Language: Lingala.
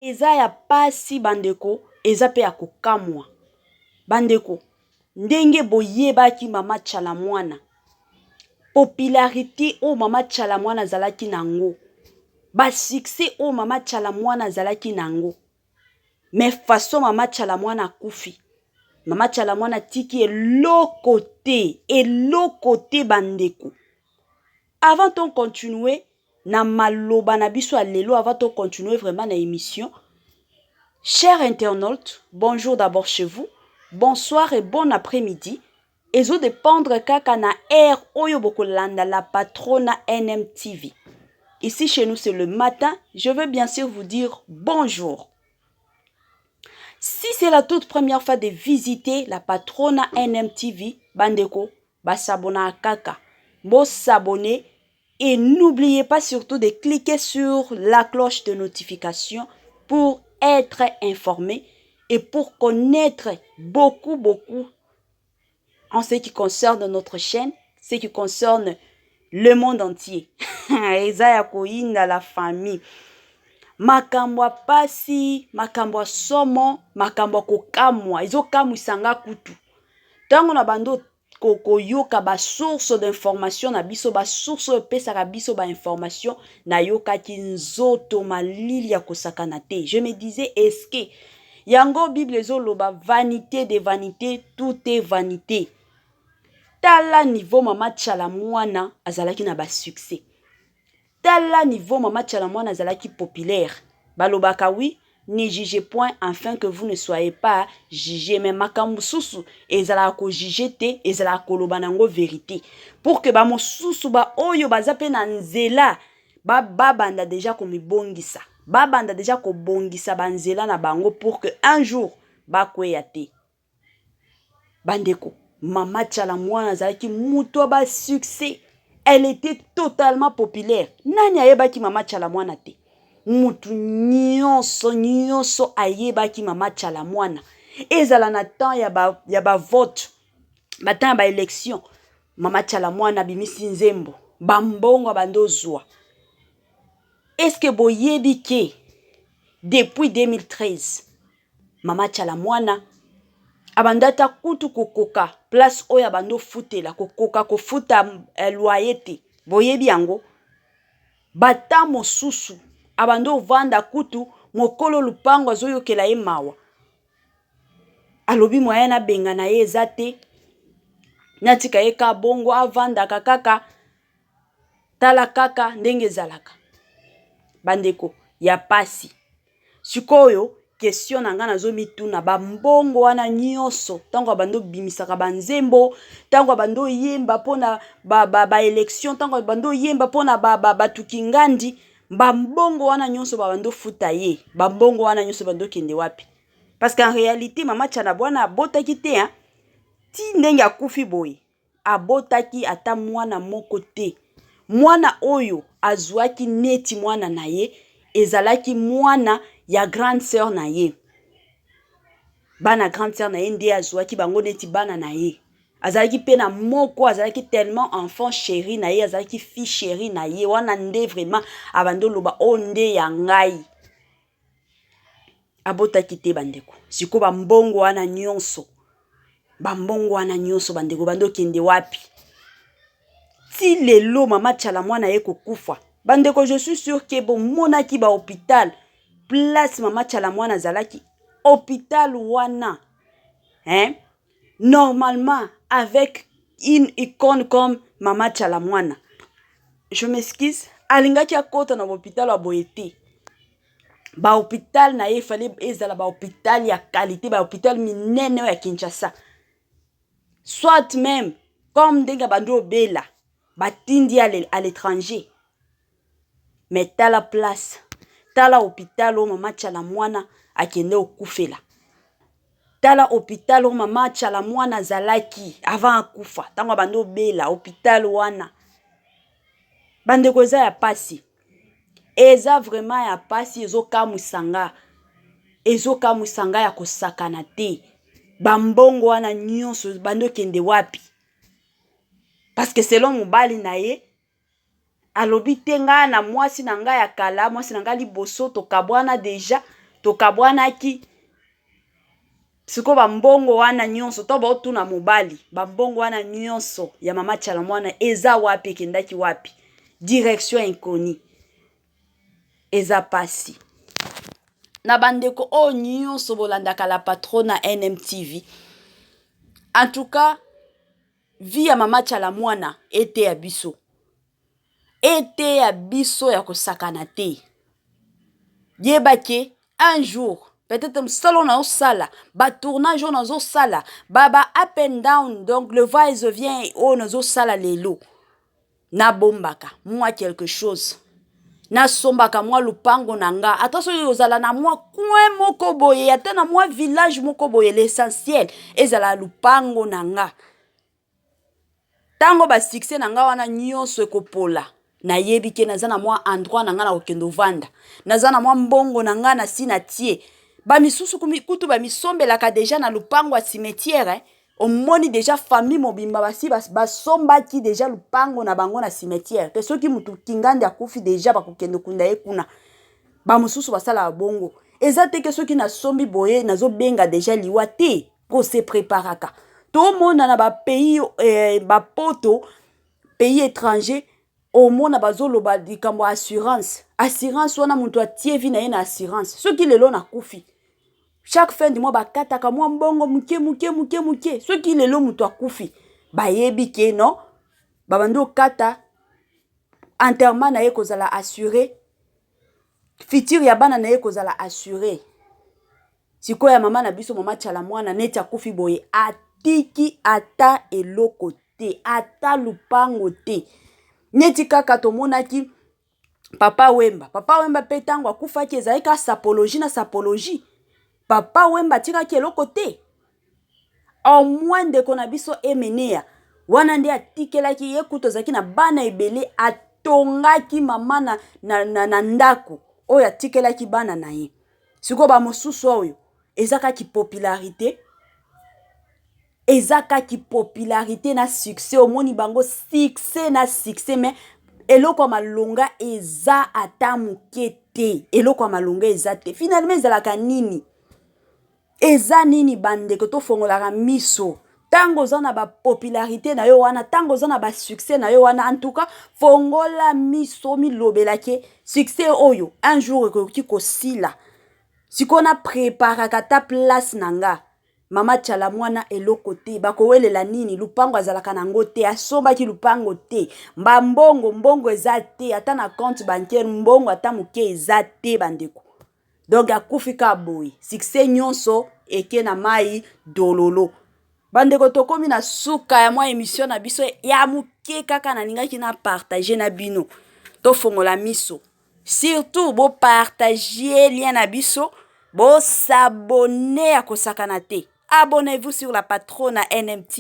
eza ya pasi bandeko, eza pe ya kokamwa. Bandeko, ndenge boyebaki mama Chalamwana. Popularité o mama Chalamwana zalaki nango. Ba succès o mama Chalamwana zalaki nango. Mais façon mama Chalamwana kufi. Mama Chalamwana tiki eloko te bandeko. Avant de continuer, na maloba na biso a lelo, avant de continuer vraiment na émission. Chers internautes, bonjour d'abord chez vous, bonsoir et bon après-midi. Ezo dépendre kaka na air oyo bokolanda la patrona NMTV. Ici chez nous c'est le matin, je veux bien sûr vous dire bonjour. Si c'est la toute première fois de visiter la patrona NMTV, bandeko, ba s'abonner kaka, bo s'abonner. Et n'oubliez pas surtout de cliquer sur la cloche de notification pour être informé et pour connaître beaucoup en ce qui concerne notre chaîne, ce qui concerne le monde entier. Ezaya koinda la famille. Makambo pasi, makambo somo, makambo kokamwa. Ezo kamwisanga kutu. Tango na bando koyoka ba source d'information na biso ba source pesa ka biso ba information na yoka kinzoto malili ya kosakana te. Je me disais est-ce que yango Bible zo loba vanité de vanité, tout est vanité. Tala niveau mama Chalamwana azalaki na ba succès. Tala niveau mama Chalamwana azalaki populaire. Balobaka oui, ne jugez point afin que vous ne soyez pas jugés. Mais makambo susu ezala ko juger te, ezala ko loba nango vérité. Pour que ba mosusu ba oyo bazape na nzela ba banda déjà ko mibongisa. Ba banda déjà ko bongisa ba nzela na bango pour que un jour ba kweya te. Bandeko, mama Chalamwana azalaki muto ba succès. Elle était totalement populaire. Nani ayebaki mama Chalamwana te? Mutu nyonso ayebaki mama Chalamwana. Ezala na temps ya ba vote. Ba temps ba élection. Mama Chalamwana bimisi nzembo. Bambongo bandozwa. Est-ce que boyebi ke depuis 2013 mama Chalamwana abandata kutu kokoka place oya bando futela kokoka kofuta loyer te. Boyebi yango bata mosusu abando vanda kutu mokolo lupango azoyokela ye mawa. Alobi moyen na benga na ye ezate natika ye ka bongo avanda kaka tala kaka ndenge zalaka. Bandeko ya pasi. Sikoyo question na nga nazo mituna ba mbongo wana nyonso tango bando bimisaka banzembo tango bando yemba pona ba élection tango bando yemba pona ba tukingandi ba mbongo wana nyonso ba bando futa ye ba mbongo wana nyonso bando kende wapi. Parce qu'en réalité mama Chalamwana abotaki te hein ti ndenge akufi boye abotaki ata mwana moko te. Mwana oyo azwaki neti mwana na ye ezalaki mwana ya grande sœur na ye. Bana grande sœur na ye nde azwaki bango neti bana na ye. Azalaki pena moko azalaki tellement enfant chéri na ye, azalaki fille chéri na ye. Wana nde vraiment abando loba onde ya ngai. Abotaki te bandeko. Siko ba mbongo wana nyonso. Ba mbongo wana nyonso bandeko bando kende wapi. Si lelo mama Chalamwana ye kokufa. Bandeko je suis sûr que bon monaki ba hôpital. Place mama Chalamwana zalaki hôpital wana. Hein? Normalement avec une icône comme mama Chalamwana. Je m'excuse. Alingaki akota na hôpital wa boyete. Ba hôpital na ye fallait ezala ba hôpital ya qualité, ba hôpital minene ya Kinshasa. Soit même comme denga bando bela batindi à l'étranger. Mais tala place, tala hôpital o mama Chalamwana akende okufela. Tala hôpital o mama Chalamwana zalaki avant akufa. Tango bando bela hôpital wana. Bandeko eza ya pasi. Eza vraiment ya pasi ezo kamusanga. Ezo kamusanga ya kosakana te. Bambongo wana nyonso bando kende wapi. Parce que selon mobali na ye alobi te nga na mwasi na nga ya kala, mwasi na nga liboso to kabwana déjà tokabwanaki siko bambongo wana nyonso to baotuna mobali bambongo wana nyonso ya mama Tchala Mwana eza wapi ekendaki wapi direction inconnue eza pasi na bandeko o nyonso bolandaka la patrona NMTV. En tout cas vie ya mama Tchala Mwana ete ya biso ya kosakana te. Yebake un jour peut-être salon na osala ba tournage na zo sala baba up and down, donc le va et vient o na zo sala lelo na bombaka moi quelque chose na sombaka moi lupango nanga attention yozala na moi coin moko boye ata na moi village moko boye, l'essentiel ezala lupango nanga tango ba succès nanga wana nyonso ekopola na yebi ke naza na moi endroit nanga na okendo vanda naza na moi mbongo nanga na sina tie ba misusu kutu ba misombelaka deja na lupango ya cimetière omoni deja famille mobimba basi basombaki deja lupango na bango na cimetière te soki mutu kingandi akufi deja bakokende kunda ye kuna ba mususu basala bongo eza te ke soki na sombi boye nazo benga deja liwa te ko se préparaka to mona na ba pays ba poto pays étranger au mona bazoloba likambo assurance wana mutu atie vi na ye na assurance soki lelo na kufi chaque fin du mois bakataka mwa mbongo muke soki lelo mutu akufi bayebi ke non babando kata enterrement na ye kozala assuré futur ya bana na ye kozala assuré sikoya mama na biso mama Tchala Mwana neti akufi boye atiki ata eloko te ata lupango te neti kaka tomonaki papa Wemba pe tango akufaki ezali ka sapologie papa Wemba tikaki eloko te au moins ndeko na biso emenea wana nde atikelaki ye kutu ozalaki na bana ebele atongaki mama na ndako oyo atikelaki bana na ye siko ba mosusu oyo ezakaki popularité na succès omoni bango succès na succès mais eloko malonga eza ata muke te eloko malonga eza te finalement ezalaka nini eza nini bandeko tofongolaka miso tango za na ba popularité na yo wana tango za na ba succès na yo wana en tout cas fongola miso milobelake succès oyo un jour ekoki kosila sikona préparaka ta place nanga mama Tchala Mwana eloko te bakowelela nini lupango azalaka nango te asombaki lupango te mbongo eza te ata na compte bancaire mbongo ata muke eza te bandeko donc akufika boy succès nyonso eke na mai dololo bandeko tokomi na suka ya mwa émission na biso ya muke kaka na ningaki na partager na bino to fongola miso surtout bo partager lien na biso bo s'abonner à kosakana te. Abonnez-vous sur la patrona NMT.